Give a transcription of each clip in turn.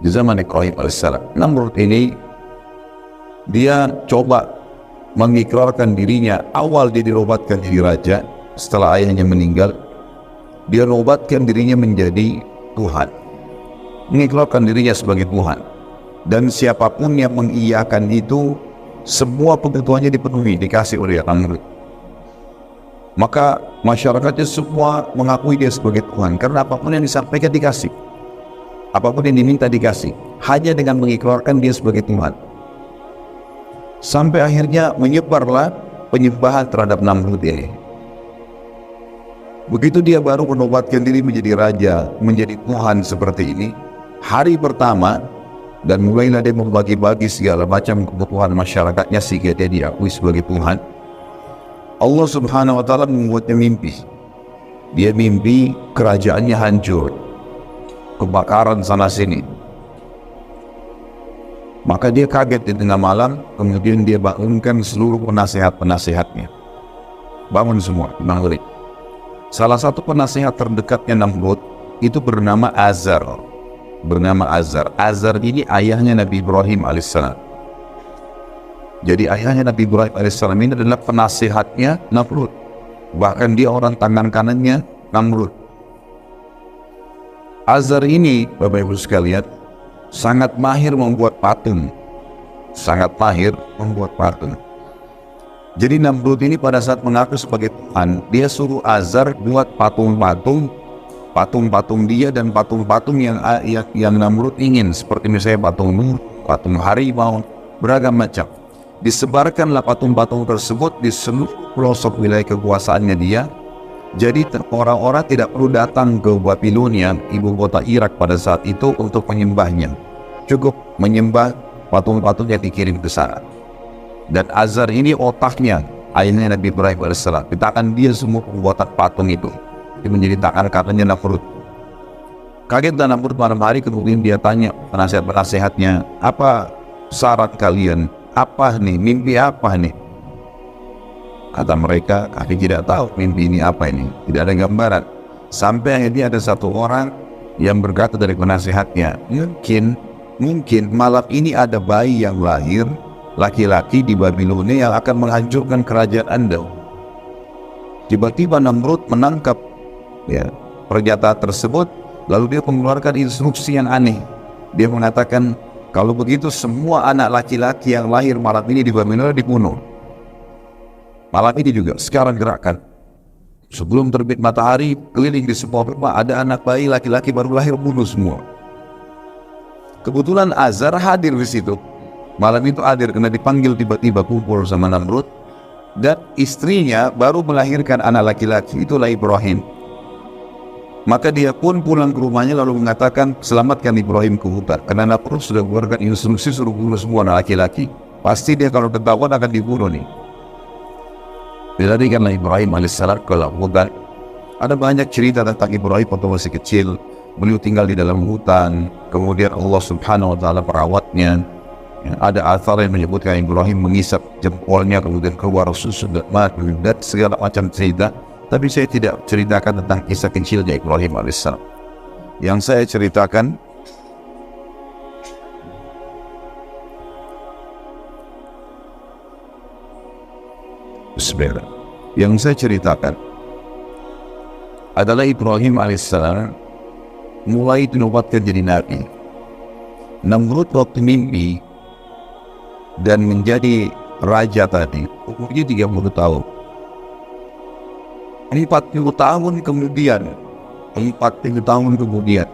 di zaman Ibrahim alaihissalam. Namrud ini dia coba mengikrarkan dirinya. Awal dia dirobatkan jadi raja setelah ayahnya meninggal. Dia nobatkan dirinya menjadi Tuhan, mengikrarkan dirinya sebagai Tuhan, dan siapapun yang mengiyakan itu semua kebutuhannya dipenuhi, dikasih oleh Namrud. Maka masyarakatnya semua mengakui dia sebagai Tuhan karena apapun yang disampaikan dikasih, apapun yang diminta dikasih, hanya dengan mengikrarkan dia sebagai Tuhan. Sampai akhirnya menyebarlah penyembahan terhadap Namrud ini. Begitu dia baru menobatkan diri menjadi raja, menjadi Tuhan seperti ini, hari pertama, dan mulailah dia membagi-bagi segala macam kebutuhan masyarakatnya sehingga dia diakui sebagai Tuhan. Allah subhanahu wa ta'ala membuatnya mimpi. Dia mimpi kerajaannya hancur, kebakaran sana sini. Maka dia kaget di tengah malam, kemudian dia bangunkan seluruh penasehat-penasehatnya. Bangun semua, bangun. Salah satu penasehat terdekatnya Namrud itu bernama Azar. Azar ini ayahnya Nabi Ibrahim alaihissalam. Jadi ayahnya Nabi Ibrahim alaihissalam ini adalah penasehatnya Namrud. Bahkan dia orang tangan kanannya Namrud. Azar ini, Bapak Ibu sekalian, sangat mahir membuat patung. Jadi Namrud ini pada saat mengaku sebagai Tuhan, dia suruh Azar buat patung-patung dia dan patung-patung yang Namrud ingin, seperti misalnya patung Nuh, patung harimau, beragam macam. Disebarkanlah patung-patung tersebut di seluruh pelosok wilayah kekuasaannya dia. Jadi orang-orang tidak perlu datang ke Babilonia, ibu kota Irak pada saat itu, untuk menyembahnya. Cukup menyembah patung-patung yang dikirim ke sana. Dan Azar ini otaknya, ayahnya Nabi Ibrahim AS. Di tangan dia semua pembuatan patung itu. Dia menjadi tangan kanannya Namrud. Kaget dan Namrud malam hari, kemudian dia tanya penasehat-penasehatnya, apa syarat kalian? Apa nih? Mimpi apa nih? Kata mereka, kami tidak tahu mimpi ini apa ini. Tidak ada gambaran. Sampai akhirnya ada satu orang yang berkata dari penasehatnya, mungkin malam ini ada bayi yang lahir, laki-laki di Babilonia yang akan menghancurkan kerajaan Anda. Tiba-tiba Namrud menangkap pernyataan tersebut, lalu dia mengeluarkan instruksi yang aneh. Dia mengatakan, kalau begitu semua anak laki-laki yang lahir malam ini di Babilonia dibunuh. Malam ini juga, sekarang gerakan. Sebelum terbit matahari, keliling di semua rumah, ada anak bayi laki-laki baru lahir, bunuh semua. Kebetulan Azar hadir di situ. Malam itu hadir karena dipanggil tiba-tiba kumpul sama Namrud, dan istrinya baru melahirkan anak laki-laki, itulah Ibrahim. Maka dia pun pulang ke rumahnya lalu mengatakan, selamatkan Ibrahim ke hutan, karena Namrud sudah mengeluarkan instruksi suruh bunuh semua anak laki-laki. Pasti dia kalau ketahuan akan dibunuh nih. Dilarikanlah Ibrahim alaihissalam ke hutan. Ada banyak cerita tentang Ibrahim waktu masih kecil. Beliau tinggal di dalam hutan, kemudian Allah subhanahu wa ta'ala merawatnya. Ada athar yang menyebutkan Ibrahim mengisap jempolnya, kemudian keluar susu dan segala macam cerita. Tapi saya tidak ceritakan tentang kisah kecilnya Ibrahim alaihissalam. Yang saya ceritakan adalah Ibrahim alaihissalam mulai dinobatkan jadi nabi. Namrud waktu mimpi dan menjadi raja tadi umurnya 30 tahun. 40 tahun kemudian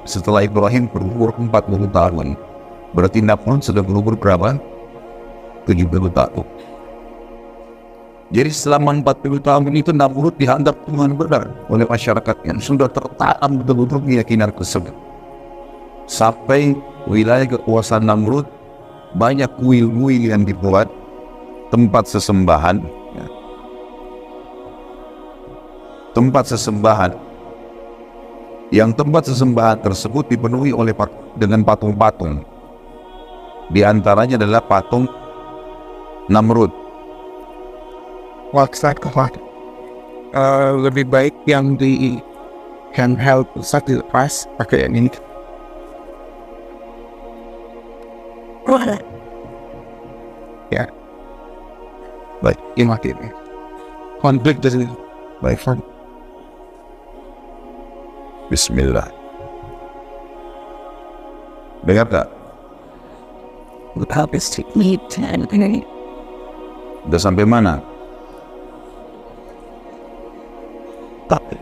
setelah Ibrahim berumur 40 tahun, berarti Namrud sudah berumur berapa? 70 tahun. Jadi selama 40 tahun itu Namrud dianggap Tuhan benar oleh masyarakatnya. Sudah tertanam betul-betul keyakinan tersebut. Sampai wilayah kekuasaan Namrud banyak kuil-kuil yang dibuat, tempat sesembahan, yang tempat sesembahan tersebut dipenuhi dengan patung-patung. Di antaranya adalah patung Namrud. Lebih baik yang di handheld saat dilepas pakai yang ini. Ya, Baik, ini konflik dari baik. Bismillah. Dengar tak? habis ini Udah sampai mana? tapi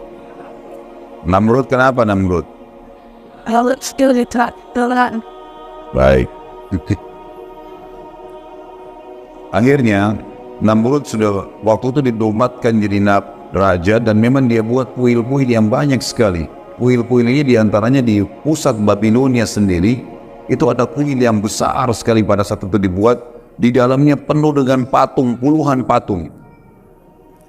Namrud kenapa Namrud? kalau skill kita dengan Baik. Akhirnya Namrud sudah waktu itu dinobatkan jadi raja dan memang dia buat kuil-kuil yang banyak sekali. Kuil-kuil ini diantaranya di pusat Babilonia sendiri itu ada kuil yang besar sekali pada saat itu dibuat. Di dalamnya penuh dengan patung, puluhan patung.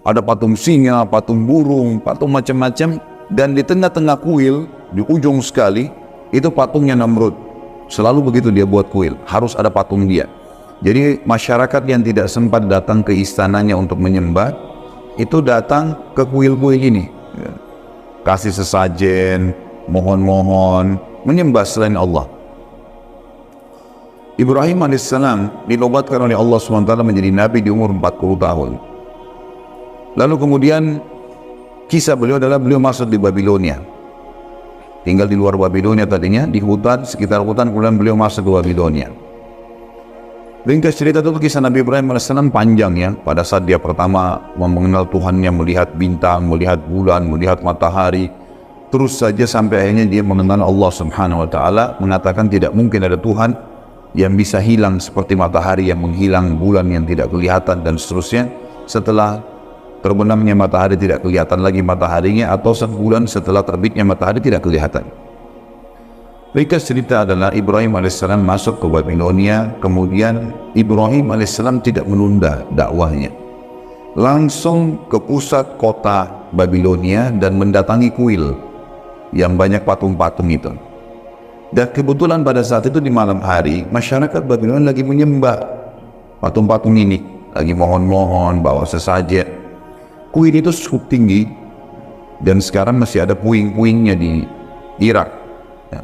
Ada patung singa, patung burung, patung macam-macam. Dan di tengah-tengah kuil, di ujung sekali, itu patungnya Namrud. Selalu begitu dia buat kuil, harus ada patung dia. Jadi masyarakat yang tidak sempat datang ke istananya untuk menyembah, itu datang ke kuil-kuil ini. Kasih sesajen, mohon-mohon, menyembah selain Allah. Ibrahim alaihissalam dinobatkan oleh Allah SWT menjadi nabi di umur 40 tahun. Lalu kemudian kisah beliau adalah beliau masuk di Babilonia. Tinggal di luar Babilonia tadinya, di hutan, sekitar hutan, kemudian beliau masuk ke Babilonia. Ringkas cerita itu kisah Nabi Ibrahim alaihissalam panjang ya. Pada saat dia pertama mengenal Tuhannya, melihat bintang, melihat bulan, melihat matahari, terus saja sampai akhirnya dia mengenal Allah Subhanahu wa Ta'ala, mengatakan tidak mungkin ada Tuhan yang bisa hilang seperti matahari yang menghilang, bulan yang tidak kelihatan, dan seterusnya. Setelah terbenamnya matahari tidak kelihatan lagi mataharinya, atau sebulan setelah terbitnya matahari tidak kelihatan. Ringkas cerita adalah Ibrahim alaihissalam masuk ke Babilonia, kemudian Ibrahim alaihissalam tidak menunda dakwahnya. Langsung ke pusat kota Babilonia dan mendatangi kuil yang banyak patung-patung itu. Dan kebetulan pada saat itu di malam hari, masyarakat Babilonia lagi menyembah patung-patung ini, lagi mohon-mohon, bawa sesajen. Kuil itu cukup tinggi, dan sekarang masih ada puing-puingnya di Irak. Ya.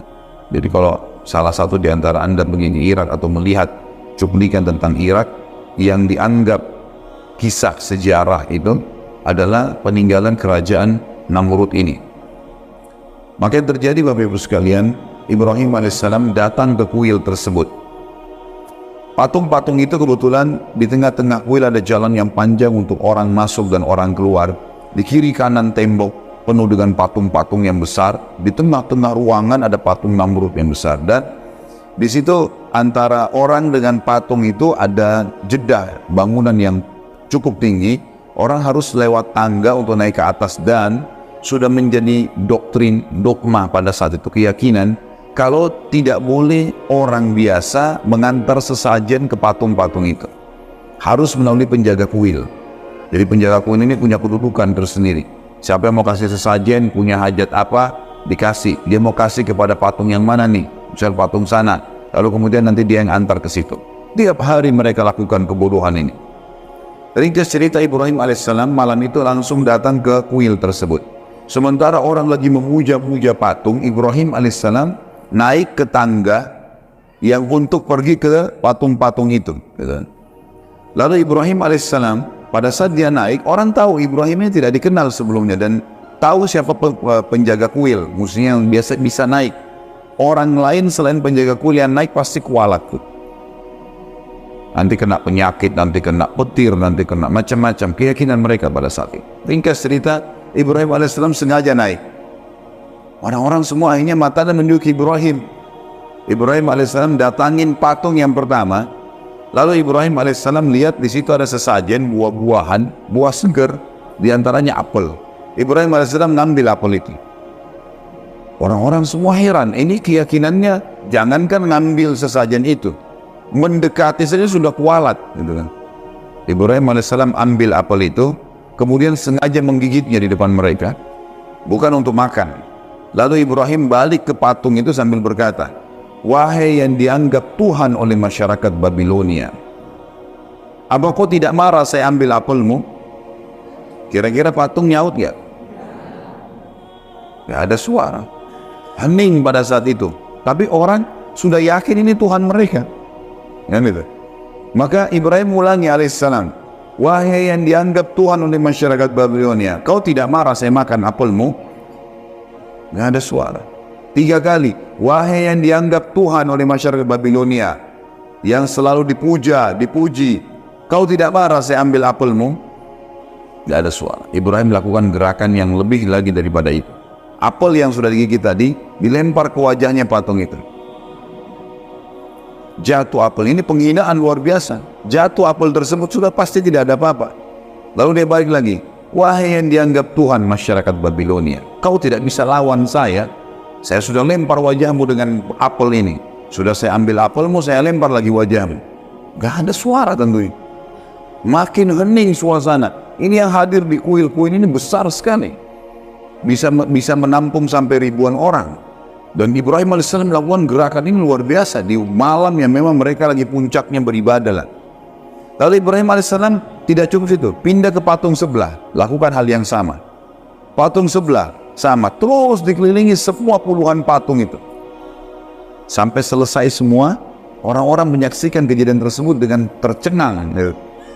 Jadi kalau salah satu di antara Anda begini Irak atau melihat cuplikan tentang Irak, yang dianggap kisah sejarah itu adalah peninggalan kerajaan Namrud ini. Maka yang terjadi Bapak Ibu sekalian, Ibrahim alaihissalam datang ke kuil tersebut. Patung-patung itu kebetulan di tengah-tengah kuil ada jalan yang panjang untuk orang masuk dan orang keluar. Di kiri kanan tembok penuh dengan patung-patung yang besar. Di tengah-tengah ruangan ada patung Namrud yang besar. Dan di situ antara orang dengan patung itu ada jeda bangunan yang cukup tinggi. Orang harus lewat tangga untuk naik ke atas, dan sudah menjadi doktrin, dogma pada saat itu, keyakinan kalau tidak boleh orang biasa mengantar sesajen ke patung-patung itu. Harus melalui penjaga kuil. Jadi penjaga kuil ini punya kedudukan tersendiri. Siapa yang mau kasih sesajen, punya hajat apa, dikasih. Dia mau kasih kepada patung yang mana nih? Misal patung sana. Lalu kemudian nanti dia yang antar ke situ. Tiap hari mereka lakukan kebodohan ini. Ringkas cerita, Ibrahim alaihissalam malam itu langsung datang ke kuil tersebut. Sementara orang lagi memuja-muja patung, Ibrahim alaihissalam naik ke tangga yang untuk pergi ke patung-patung itu. Lalu Ibrahim alaihissalam pada saat dia naik, orang tahu Ibrahim ini tidak dikenal sebelumnya dan tahu siapa penjaga kuil, musuhnya yang biasa bisa naik. Orang lain selain penjaga kuil yang naik pasti kualat. Nanti kena penyakit, nanti kena petir, nanti kena macam-macam, keyakinan mereka pada saat itu. Ringkas cerita, Ibrahim alaihissalam sengaja naik. Orang-orang semua akhirnya mata dan menunjuk Ibrahim. Ibrahim alaihissalam datangin patung yang pertama. Lalu Ibrahim alaihissalam lihat di situ ada sesajen buah-buahan, buah segar, diantaranya apel. Ibrahim alaihissalam ngambil apel itu. Orang-orang semua heran, ini keyakinannya jangankan ngambil sesajen itu, mendekati saja sudah kualat, gitu kan. Ibrahim alaihissalam ambil apel itu, kemudian sengaja menggigitnya di depan mereka, bukan untuk makan. Lalu Ibrahim balik ke patung itu sambil berkata, "Wahai yang dianggap Tuhan oleh masyarakat Babilonia, apa kau tidak marah saya ambil apelmu?" Kira-kira patung nyaut gak? Gak ada suara. Hening pada saat itu. Tapi orang sudah yakin ini Tuhan mereka. Kan itu. Maka Ibrahim ulangi alaihissalam, wahai yang dianggap Tuhan oleh masyarakat Babilonia, kau tidak marah saya makan apelmu? Nggak ada suara. 3 kali, wahai yang dianggap Tuhan oleh masyarakat Babilonia, yang selalu dipuji, kau tidak marah saya ambil apelmu? Nggak ada suara. Ibrahim melakukan gerakan yang lebih lagi daripada itu. Apel yang sudah digigit tadi dilempar ke wajahnya patung itu. Jatuh apel, ini penghinaan luar biasa. Jatuh apel tersebut sudah pasti tidak ada apa-apa. Lalu dia balik lagi, wahai yang dianggap Tuhan masyarakat Babilonia, kau tidak bisa lawan saya sudah lempar wajahmu dengan apel ini. Sudah saya ambil apelmu, saya lempar lagi wajahmu. Gak ada suara tentunya. Makin hening suasana. Ini yang hadir di kuil-kuil ini besar sekali. Bisa menampung sampai ribuan orang. Dan Ibrahim AS melakukan gerakan ini luar biasa di malam yang memang mereka lagi puncaknya beribadah. Lalu Ibrahim AS tidak cukup situ, pindah ke patung sebelah, lakukan hal yang sama. Patung sebelah sama, terus dikelilingi semua puluhan patung itu. Sampai selesai semua, orang-orang menyaksikan kejadian tersebut dengan tercengang.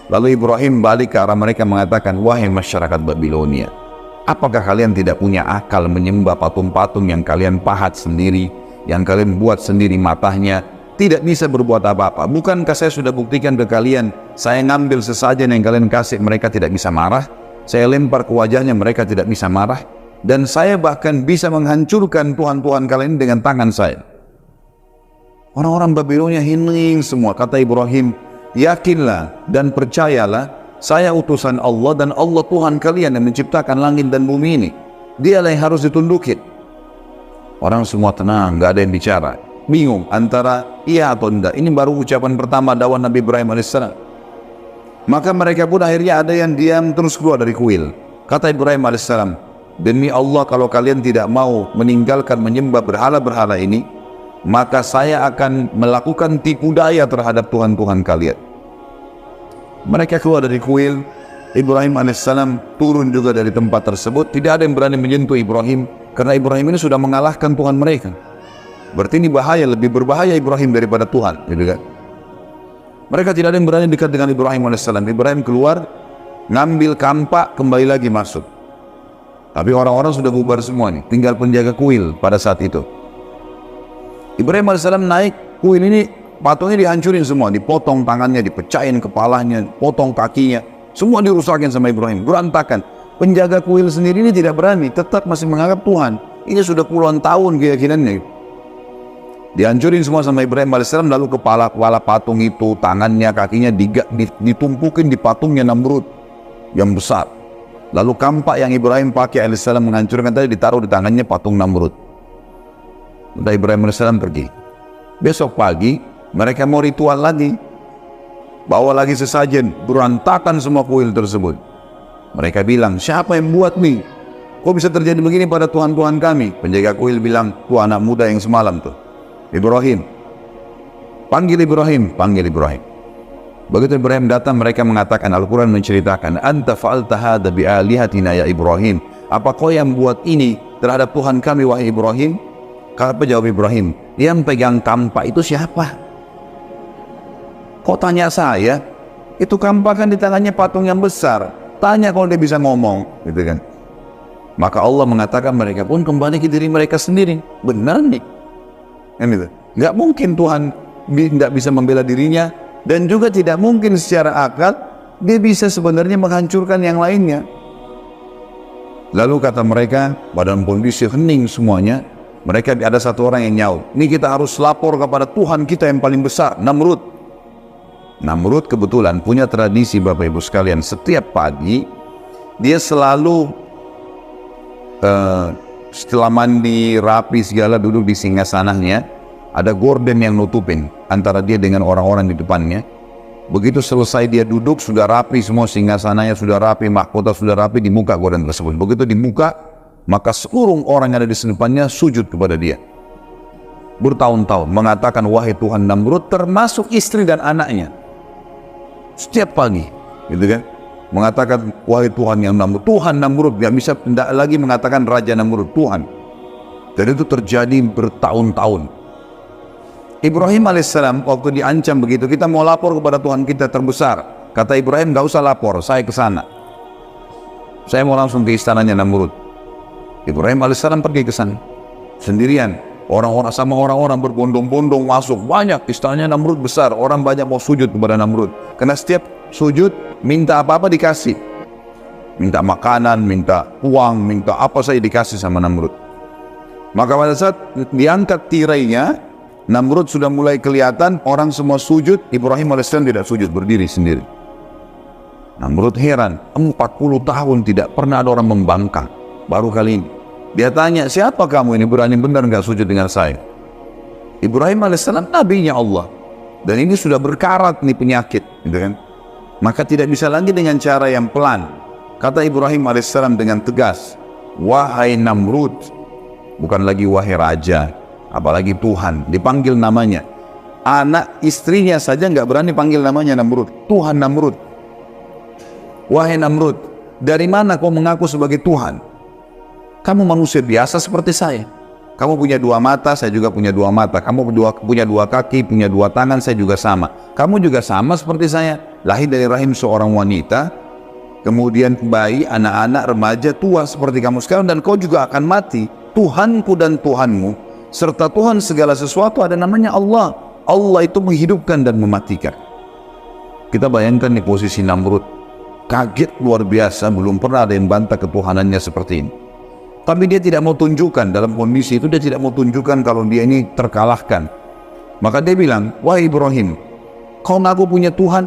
Lalu Ibrahim balik ke arah mereka mengatakan, wahai masyarakat Babilonia, apakah kalian tidak punya akal menyembah patung-patung yang kalian pahat sendiri, yang kalian buat sendiri matanya, tidak bisa berbuat apa-apa? Bukankah saya sudah buktikan ke kalian, saya ngambil sesajen yang kalian kasih, mereka tidak bisa marah, saya lempar ke wajahnya, mereka tidak bisa marah, dan saya bahkan bisa menghancurkan Tuhan-Tuhan kalian dengan tangan saya. Orang-orang Babilonia hening semua. Kata Ibrahim, yakinlah dan percayalah, saya utusan Allah dan Allah Tuhan kalian yang menciptakan langit dan bumi ini. Dialah yang harus ditundukin. Orang semua tenang, gak ada yang bicara. Bingung antara iya atau tidak. Ini baru ucapan pertama dakwah Nabi Ibrahim AS. Maka mereka pun akhirnya ada yang diam terus keluar dari kuil. Kata Ibrahim AS, demi Allah kalau kalian tidak mau meninggalkan menyembah berhala-berhala ini, maka saya akan melakukan tipu daya terhadap Tuhan-Tuhan kalian. Mereka keluar dari kuil. Ibrahim AS turun juga dari tempat tersebut. Tidak ada yang berani menyentuh Ibrahim, karena Ibrahim ini sudah mengalahkan Tuhan mereka. Berarti ini bahaya, lebih berbahaya Ibrahim daripada Tuhan, gitu kan? Mereka tidak ada yang berani dekat dengan Ibrahim AS. Ibrahim keluar, ngambil kampak, kembali lagi masuk. Tapi orang-orang sudah bubar semua nih, tinggal penjaga kuil pada saat itu. Ibrahim AS naik, kuil ini patungnya dihancurin semua, dipotong tangannya, dipecahin kepalanya, potong kakinya, semua dirusakin sama Ibrahim, berantakan. Penjaga kuil sendiri ini tidak berani, tetap masih menganggap Tuhan. Ini sudah puluhan tahun keyakinannya. Dihancurin semua sama Ibrahim AS, lalu kepala patung itu, tangannya, kakinya ditumpukin di patungnya Namrud yang besar. Lalu kampak yang Ibrahim pakai AS menghancurkan tadi ditaruh di tangannya patung Namrud. Udah Ibrahim AS pergi. Besok pagi mereka mau ritual lagi, bawa lagi sesajen, berantakan semua kuil tersebut. Mereka bilang, siapa yang buat nih? Kok bisa terjadi begini pada Tuhan-Tuhan kami? Penjaga kuil bilang, tuh anak muda yang semalam tuh, Ibrahim. Panggil Ibrahim, panggil Ibrahim. Begitu Ibrahim datang, mereka mengatakan, Al-Quran menceritakan, anta fa'alta hadha bi'alihatina ya Ibrahim. Apa kau yang buat ini terhadap Tuhan kami wahai Ibrahim? Apa jawab Ibrahim? Yang pegang kampak itu siapa? Kok tanya saya? Itu kampak kan di tangannya patung yang besar. Tanya kalau dia bisa ngomong, gitu kan? Maka Allah mengatakan mereka pun kembali ke diri mereka sendiri. Benar nih, kan itu? Nggak mungkin Tuhan tidak bisa membela dirinya, dan juga tidak mungkin secara akal dia bisa sebenarnya menghancurkan yang lainnya. Lalu kata mereka, badan kondisi hening semuanya. Mereka ada satu orang yang nyaut, ini kita harus lapor kepada Tuhan kita yang paling besar, Namrud. Namrud kebetulan punya tradisi Bapak Ibu sekalian, setiap pagi dia selalu setelah mandi rapi segala duduk di singgasananya, ada gorden yang nutupin antara dia dengan orang-orang di depannya. Begitu selesai dia duduk, sudah rapi semua, singgasananya sudah rapi, mahkota sudah rapi di muka gorden tersebut. Begitu di muka, maka seluruh orang yang ada di depannya sujud kepada dia. Bertahun-tahun mengatakan, wahai Tuhan Namrud, termasuk istri dan anaknya. Setiap pagi, gitu kan? Mengatakan, wahai Tuhan yang Namrud, Tuhan Namrud, gak bisa tidak lagi mengatakan Raja Namrud, Tuhan. Dan itu terjadi bertahun-tahun. Ibrahim alaihissalam waktu diancam begitu, kita mau lapor kepada Tuhan kita terbesar. Kata Ibrahim, gak usah lapor, saya ke sana. Saya mau langsung ke istananya Namrud. Ibrahim alaihissalam pergi ke sana sendirian. Orang-orang berbondong-bondong masuk, banyak istananya Namrud besar. Orang banyak mau sujud kepada Namrud. Karena setiap sujud minta apa-apa dikasih. Minta makanan, minta uang, minta apa saja dikasih sama Namrud. Maka pada saat diangkat tirainya, Namrud sudah mulai kelihatan, orang semua sujud, Ibrahim alaihissalam tidak sujud, berdiri sendiri. Namrud heran, 40 tahun tidak pernah ada orang membangkang, baru kali ini. Dia tanya, siapa kamu ini berani benar nggak sujud dengan saya? Ibrahim alaihissalam nabinya Allah, dan ini sudah berkarat nih penyakit, gitu kan? Maka tidak bisa lagi dengan cara yang pelan. Kata Ibrahim alaihissalam dengan tegas, wahai Namrud, bukan lagi wahai raja, apalagi Tuhan, dipanggil namanya. Anak istrinya saja nggak berani panggil namanya Namrud, Tuhan Namrud. Wahai Namrud, dari mana kau mengaku sebagai Tuhan? Kamu manusia biasa seperti saya. Kamu punya dua mata, saya juga punya dua mata. Kamu punya dua kaki, punya dua tangan, saya juga sama. Kamu juga sama seperti saya, lahir dari rahim seorang wanita, kemudian bayi, anak-anak, remaja, tua seperti kamu sekarang, dan kau juga akan mati. Tuhanku dan Tuhanmu, serta Tuhan segala sesuatu ada namanya Allah. Allah itu menghidupkan dan mematikan. Kita bayangkan di posisi Namrud, kaget luar biasa, belum pernah ada yang bantah ketuhanannya seperti ini. Tapi dia tidak mau tunjukkan, dalam kondisi itu dia tidak mau tunjukkan kalau dia ini terkalahkan. Maka dia bilang, wahai Ibrahim, kau ngaku punya Tuhan,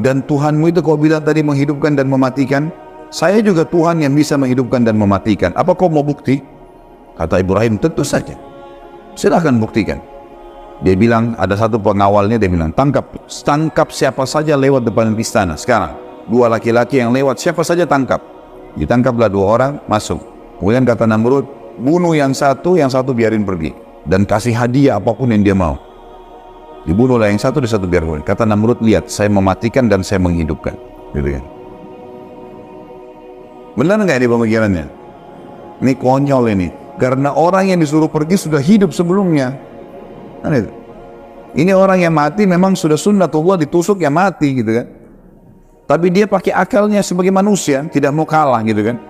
dan Tuhanmu itu kau bilang tadi menghidupkan dan mematikan. Saya juga Tuhan yang bisa menghidupkan dan mematikan. Apa kau mau bukti? Kata Ibrahim, tentu saja, silahkan buktikan. Dia bilang, ada satu pengawalnya, dia bilang, tangkap siapa saja lewat depan istana sekarang. Dua laki-laki yang lewat, siapa saja tangkap. Ditangkaplah dua orang, masuk. Kemudian kata Namrud, bunuh yang satu biarin pergi. Dan kasih hadiah apapun yang dia mau. Dibunuhlah yang satu biarin pergi. Kata Namrud, lihat, saya mematikan dan saya menghidupkan. Gitu kan. Benar nggak ini pemikirannya? Ini konyol ini. Karena orang yang disuruh pergi sudah hidup sebelumnya. Kan itu. Ini orang yang mati memang sudah sunnatullah, ditusuk ya mati gitu kan. Tapi dia pakai akalnya sebagai manusia, tidak mau kalah gitu kan.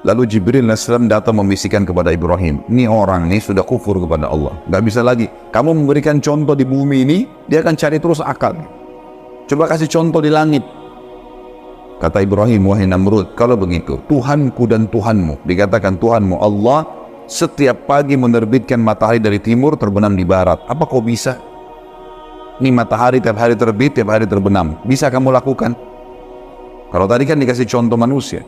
Lalu Jibril AS datang membisikkan kepada Ibrahim, ini orang ini sudah kufur kepada Allah, nggak bisa lagi. Kamu memberikan contoh di bumi ini, dia akan cari terus akal. Coba kasih contoh di langit. Kata Ibrahim, wahai Namrud, kalau begitu, Tuhanku dan Tuhanmu, dikatakan Tuhanmu Allah, setiap pagi menerbitkan matahari dari timur, terbenam di barat. Apa kau bisa? Ini matahari tiap hari terbit, tiap hari terbenam. Bisa kamu lakukan? Kalau tadi kan dikasih contoh manusia.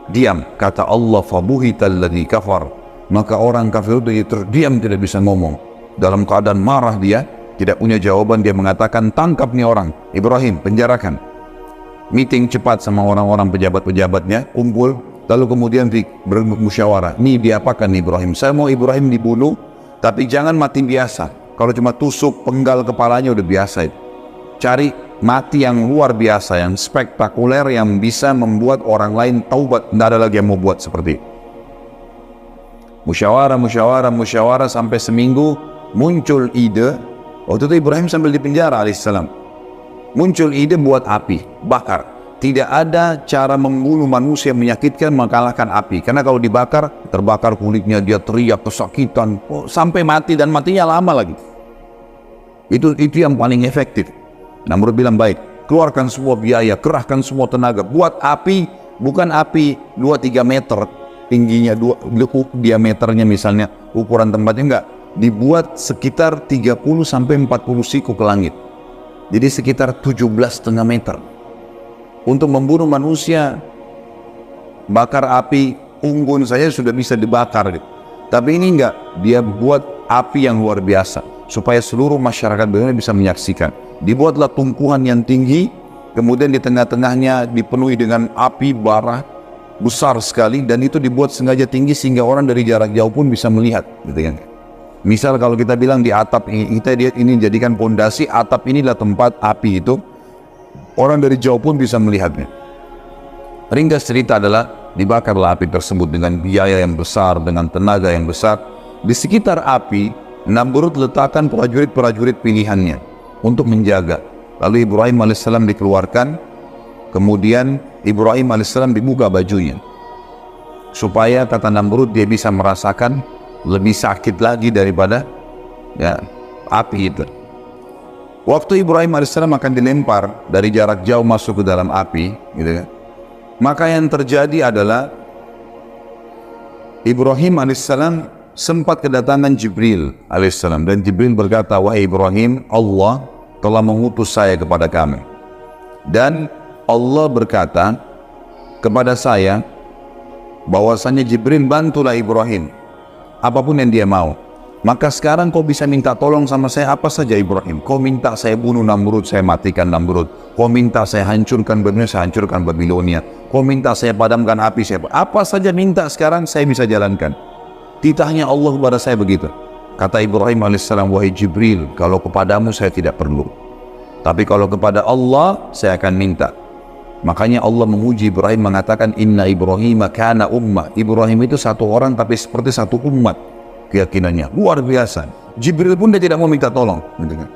Diam, kata Allah, fabuhital ladzi kafar. Maka orang kafir itu terdiam, tidak bisa ngomong. Dalam keadaan marah dia, tidak punya jawaban, dia mengatakan, tangkap nih orang, Ibrahim, penjarakan. Meeting cepat sama orang-orang pejabat-pejabatnya, kumpul, lalu kemudian bermusyawarah. Nih diapakan Ibrahim? Saya mau Ibrahim dibunuh, tapi jangan mati biasa. Kalau cuma tusuk penggal kepalanya udah biasa itu. Cari mati yang luar biasa, yang spektakuler, yang bisa membuat orang lain taubat. Tidak ada lagi yang mau buat seperti itu. Musyawarah sampai seminggu muncul ide. Waktu itu Ibrahim sambil di penjara alaihissalam. Muncul ide buat api, bakar. Tidak ada cara membunuh manusia yang menyakitkan mengalahkan api. Karena kalau dibakar, terbakar kulitnya, dia teriak kesakitan, sampai mati, dan matinya lama lagi. Itu yang paling efektif. Namrud bilang, baik, keluarkan semua biaya, kerahkan semua tenaga, buat api, bukan api 2-3 meter tingginya, diameternya misalnya, ukuran tempatnya enggak, dibuat sekitar 30-40 siku ke langit. Jadi sekitar 17,5 meter. Untuk membunuh manusia, bakar api unggun saja sudah bisa dibakar gitu. Tapi ini enggak, dia buat api yang luar biasa supaya seluruh masyarakat dunia bisa menyaksikan. Dibuatlah tumpuan yang tinggi, kemudian di tengah-tengahnya dipenuhi dengan api bara besar sekali, dan itu dibuat sengaja tinggi sehingga orang dari jarak jauh pun bisa melihat, gitu kan. Misal kalau kita bilang di atap ini jadikan pondasi, atap inilah tempat api itu, orang dari jauh pun bisa melihatnya. Ringkas cerita adalah dibakarlah api tersebut dengan biaya yang besar, dengan tenaga yang besar. Di sekitar api Namrud letakkan prajurit-prajurit pilihannya untuk menjaga. Lalu Ibrahim alaihissalam dikeluarkan, kemudian Ibrahim alaihissalam dibuka bajunya, supaya kata Namrud dia bisa merasakan lebih sakit lagi daripada api itu. Waktu Ibrahim alaihissalam akan dilempar dari jarak jauh masuk ke dalam api, gitu kan, maka yang terjadi adalah Ibrahim alaihissalam sempat kedatangan Jibril alaihissalam, dan Jibril berkata, wahai Ibrahim, Allah telah mengutus saya kepada kamu, dan Allah berkata kepada saya bahwasanya Jibril bantulah Ibrahim apapun yang dia mau. Maka sekarang kau bisa minta tolong sama saya apa saja Ibrahim. Kau minta saya bunuh Namrud, saya matikan Namrud. Kau minta saya hancurkan Babilonia, saya hancurkan Babilonia. Kau minta saya padamkan api, saya apa saja minta sekarang saya bisa jalankan. Titahnya Allah kepada saya begitu. Kata Ibrahim alaihissalam, wahai Jibril, kalau kepadamu saya tidak perlu, tapi kalau kepada Allah saya akan minta. Makanya Allah memuji Ibrahim mengatakan, inna Ibrahim kana ummah. Ibrahim itu satu orang tapi seperti satu umat. Keyakinannya luar biasa. Jibril pun dia tidak mau minta tolong, gitu kan.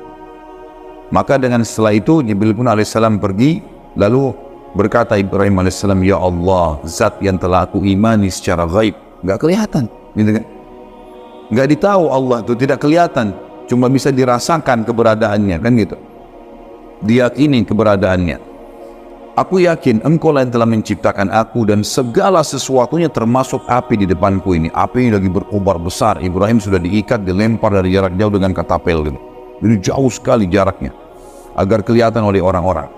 Maka dengan setelah itu Jibril pun alaihissalam pergi, lalu berkata Ibrahim alaihissalam, ya Allah, zat yang telah aku imani secara gaib, nggak kelihatan, gitu kan, nggak ditahu Allah itu, tidak kelihatan, cuma bisa dirasakan keberadaannya, kan gitu, diyakini keberadaannya. Aku yakin engkau lah yang telah menciptakan aku dan segala sesuatunya termasuk api di depanku ini. Api ini lagi berkobar besar. Ibrahim sudah diikat, dilempar dari jarak jauh dengan katapel gitu. Jadi jauh sekali jaraknya agar kelihatan oleh orang-orang.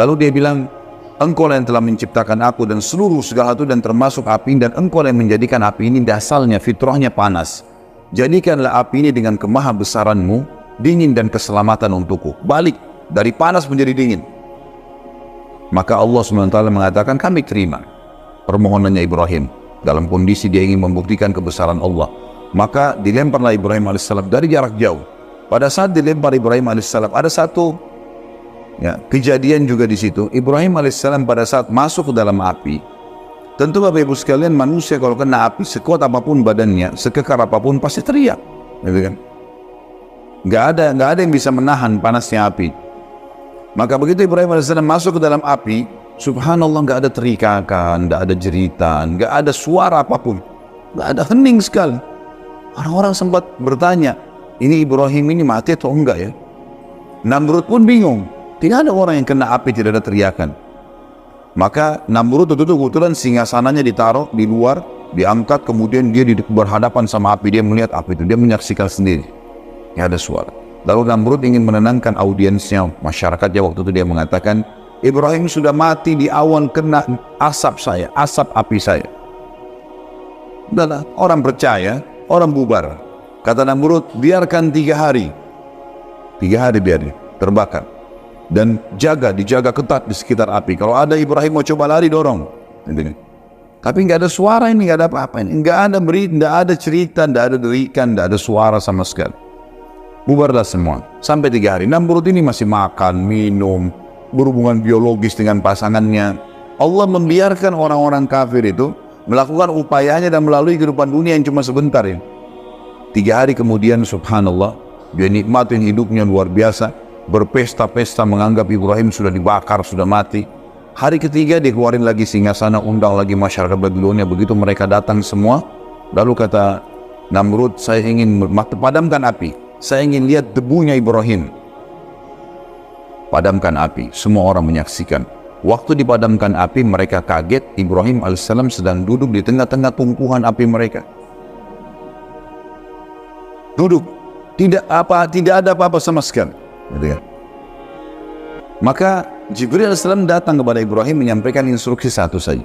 Lalu dia bilang, engkau lah yang telah menciptakan aku dan seluruh segala itu dan termasuk api, dan engkau lah yang menjadikan api ini dasarnya, fitrahnya panas. Jadikanlah api ini dengan kemahabesaranmu dingin dan keselamatan untukku. Balik dari panas menjadi dingin. Maka Allah SWT mengatakan, kami terima permohonannya Ibrahim dalam kondisi dia ingin membuktikan kebesaran Allah. Maka dilemparlah Ibrahim alaihissalam dari jarak jauh. Pada saat dilempar Ibrahim alaihissalam, ada satu kejadian juga di situ. Ibrahim alaihissalam pada saat masuk ke dalam api, tentu Bapak Ibu sekalian, manusia kalau kena api sekuat apapun badannya, sekekar apapun pasti teriak, gitu kan? Nggak ada yang bisa menahan panasnya api. Maka begitu Ibrahim AS masuk ke dalam api, subhanallah, nggak ada teriakan, nggak ada jeritan, nggak ada suara apapun, nggak ada, hening sekali. Orang-orang sempat bertanya, ini Ibrahim ini mati atau enggak ya? Namrud pun bingung, tidak ada orang yang kena api, tidak ada teriakan. Maka Namrud itu kebetulan singgasananya ditaruh di luar, diangkat, kemudian dia berhadapan sama api, dia melihat api itu, dia menyaksikan sendiri, nggak ada suara. Lalu Namrud ingin menenangkan audiensnya, masyarakatnya waktu itu, dia mengatakan, Ibrahim sudah mati di awan kena asap saya, asap api saya. Udahlah, orang percaya, orang bubar. Kata Namrud, biarkan 3 hari. 3 hari biarnya terbakar. Dan dijaga ketat di sekitar api. Kalau ada Ibrahim mau coba lari, dorong. Tapi nggak ada suara ini, nggak ada apa-apa ini. Nggak ada berita, nggak ada cerita, nggak ada derikan, nggak ada suara sama sekali. Bubarlah semua. Sampai 3 hari. Namrud ini masih makan, minum, berhubungan biologis dengan pasangannya. Allah membiarkan orang-orang kafir itu melakukan upayanya dan melalui kehidupan dunia yang cuma sebentar ya. 3 hari kemudian, subhanallah, dia nikmatin hidupnya luar biasa, berpesta-pesta menganggap Ibrahim sudah dibakar, sudah mati. Hari ketiga dia keluarin lagi singgasana, undang lagi masyarakat Babilonia. Begitu mereka datang semua, lalu kata Namrud, saya ingin padamkan api. Saya ingin lihat debunya Ibrahim. Padamkan api. Semua orang menyaksikan. Waktu dipadamkan api, mereka kaget. Ibrahim alaihissalam sedang duduk di tengah-tengah tumpuhan api mereka. Duduk. Tidak ada apa-apa sama sekali. Maka Jibril alaihissalam datang kepada Ibrahim menyampaikan instruksi satu saja.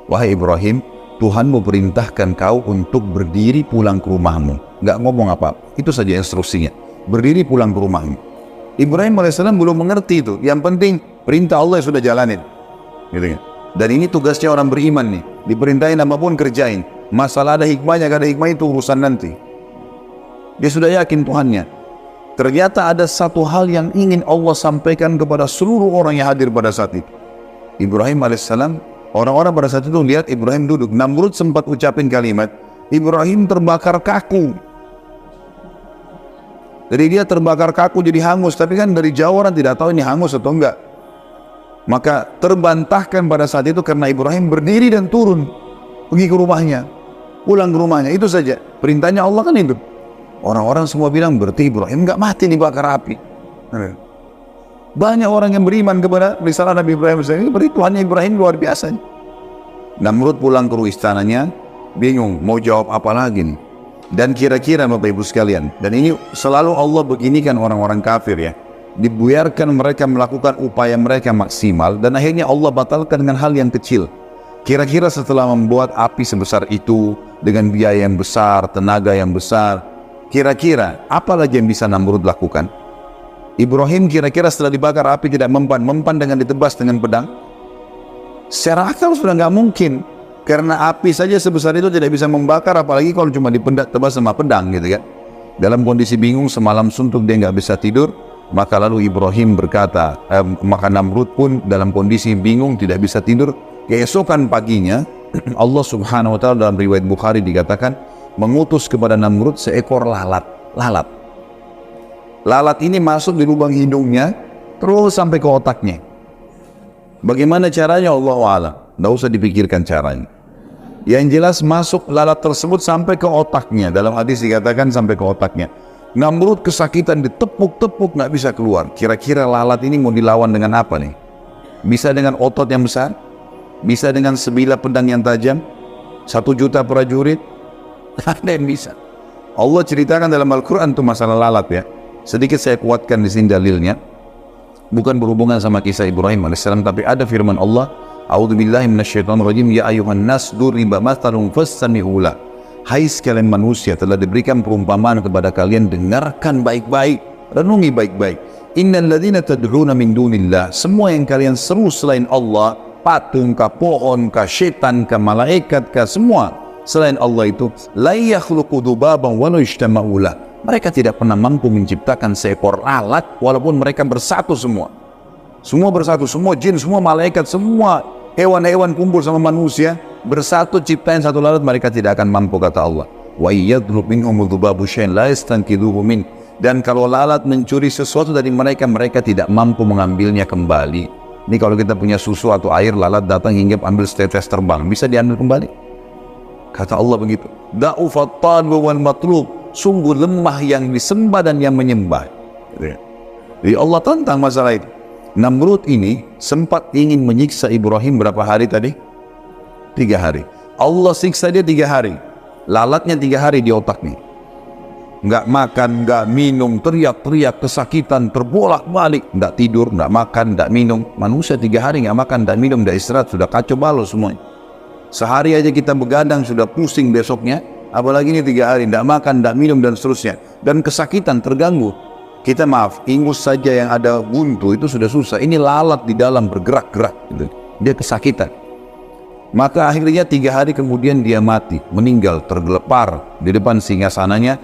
Wahai Ibrahim, Tuhanmu perintahkan kau untuk berdiri pulang ke rumahmu. Nggak ngomong apa-apa, itu saja instruksinya. Berdiri pulang ke rumahmu. Ibrahim alaihissalam belum mengerti itu. Yang penting perintah Allah sudah jalanin, gitu kan? Dan ini tugasnya orang beriman nih. Diperintahin apapun kerjain. Masalah ada hikmahnya, gak ada hikmah, itu urusan nanti. Dia sudah yakin Tuhannya. Ternyata ada satu hal yang ingin Allah sampaikan kepada seluruh orang yang hadir pada saat itu. Ibrahim alaihissalam, orang-orang pada saat itu lihat Ibrahim duduk. Namrud sempat ucapin kalimat, Ibrahim terbakar kaku. Jadi dia terbakar kaku jadi hangus, tapi kan dari jauh orang tidak tahu ini hangus atau enggak. Maka terbantahkan pada saat itu karena Ibrahim berdiri dan turun, pergi ke rumahnya, pulang ke rumahnya, itu saja. Perintahnya Allah kan itu. Orang-orang semua bilang berarti Ibrahim enggak mati dibakar api. Banyak orang yang beriman kepada risalah Nabi Ibrahim. Berarti Tuhannya Ibrahim luar biasa. Namrud pulang ke istananya, bingung mau jawab apa lagi nih. Dan kira-kira Bapak Ibu sekalian, dan ini selalu Allah beginikan orang-orang kafir ya, dibiarkan mereka melakukan upaya mereka maksimal, dan akhirnya Allah batalkan dengan hal yang kecil. Kira-kira setelah membuat api sebesar itu, dengan biaya yang besar, tenaga yang besar, kira-kira apa lagi yang bisa Namrud lakukan? Ibrahim kira-kira setelah dibakar api tidak mempan dengan ditebas dengan pedang? Secara akal sudah nggak mungkin. Karena api saja sebesar itu tidak bisa membakar, apalagi kalau cuma tebas sama pedang gitu kan. Dalam kondisi bingung, semalam suntuk dia nggak bisa tidur, maka lalu Ibrahim berkata, maka Namrud pun dalam kondisi bingung tidak bisa tidur. Keesokan paginya Allah subhanahu wa ta'ala dalam riwayat Bukhari dikatakan mengutus kepada Namrud seekor lalat. Lalat ini masuk di lubang hidungnya terus sampai ke otaknya. Bagaimana caranya Allah a'lam, tidak usah dipikirkan caranya. Yang jelas masuk lalat tersebut sampai ke otaknya. Dalam hadis dikatakan sampai ke otaknya. Namrud kesakitan, ditepuk-tepuk nggak bisa keluar. Kira-kira lalat ini mau dilawan dengan apa nih? Bisa dengan otot yang besar? Bisa dengan sebilah pedang yang tajam? 1 juta prajurit? Ada yang bisa. Allah ceritakan dalam Al-Quran itu masalah lalat ya. Sedikit saya kuatkan di sini dalilnya. Bukan berhubungan sama kisah Ibrahim AS, tapi ada firman Allah, A'udzubillahi minasyaitonirrajim, ya ayuhan nas duriba mathalun fastami'u la. Hai sekalian manusia, telah diberikan perumpamaan kepada kalian, dengarkan baik-baik, renungi baik-baik. Innal ladzina tad'una min dunillah, semua yang kalian seru selain Allah, patung kah, pohon kah, setan kah, malaikat kah, semua selain Allah itu, la yakhluqu dzubaban wa la yajtama'u la. Mereka tidak pernah mampu menciptakan seekor lalat walaupun mereka bersatu semua. Semua bersatu, semua jin, semua malaikat, semua hewan-hewan kumpul sama manusia, bersatu ciptain satu lalat, mereka tidak akan mampu, kata Allah. Wa yadlub minhum dzubabu syai'an la yastanqidhuhu min. Dan kalau lalat mencuri sesuatu dari mereka, mereka tidak mampu mengambilnya kembali. Ini kalau kita punya susu atau air, lalat datang hingga ambil setetes terbang, bisa diambil kembali? Kata Allah begitu. Da'ufat talbu wal matlub, sungguh lemah yang disembah dan yang menyembah. Jadi Allah tentang masalah itu. Namrud ini sempat ingin menyiksa Ibrahim berapa hari tadi? 3 hari. Allah siksa dia 3 hari. Lalatnya 3 hari di otaknya. Nggak makan, nggak minum, teriak-teriak, kesakitan, terbolak-balik, nggak tidur, nggak makan, nggak minum. Manusia 3 hari nggak makan, nggak minum, nggak istirahat, sudah kacau balau semuanya. Sehari aja kita begadang sudah pusing besoknya, apalagi ini 3 hari nggak makan, nggak minum dan seterusnya. Dan kesakitan, terganggu. Kita maaf, ingus saja yang ada buntu itu sudah susah. Ini lalat di dalam bergerak-gerak, gitu. Dia kesakitan. Maka akhirnya 3 hari kemudian dia mati, meninggal, tergelepar di depan singgasananya.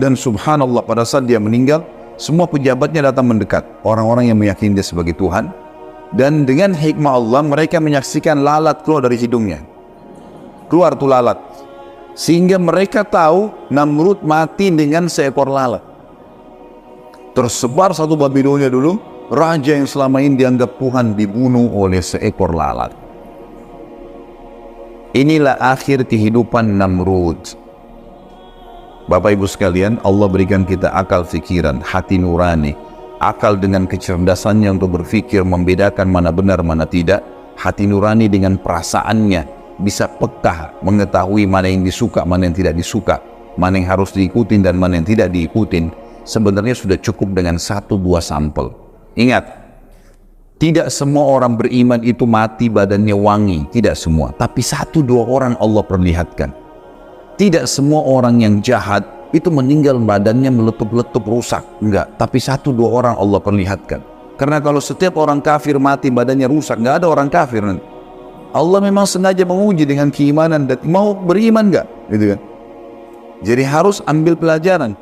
Dan subhanallah, pada saat dia meninggal, semua pejabatnya datang mendekat, orang-orang yang meyakini dia sebagai Tuhan. Dan dengan hikmah Allah, mereka menyaksikan lalat keluar dari hidungnya. Keluar tuh lalat. Sehingga mereka tahu Namrud mati dengan seekor lalat. Tersebar satu Babilonia dulu, raja yang selama ini dianggap Tuhan dibunuh oleh seekor lalat. Inilah akhir kehidupan Namrud. Bapak Ibu sekalian, Allah berikan kita akal fikiran, hati nurani, akal dengan kecerdasannya untuk berpikir, membedakan mana benar, mana tidak. Hati nurani dengan perasaannya, bisa peka, mengetahui mana yang disuka, mana yang tidak disuka, mana yang harus diikutin dan mana yang tidak diikutin. Sebenarnya sudah cukup dengan 1-2 sampel. Ingat, tidak semua orang beriman itu mati badannya wangi, tidak semua. Tapi 1-2 orang Allah perlihatkan. Tidak semua orang yang jahat itu meninggal badannya meletup-letup rusak, enggak. Tapi 1-2 orang Allah perlihatkan. Karena kalau setiap orang kafir mati badannya rusak, enggak ada orang kafir nanti. Allah memang sengaja menguji dengan keimanan dan mau beriman enggak, gitu kan. Jadi harus ambil pelajaran.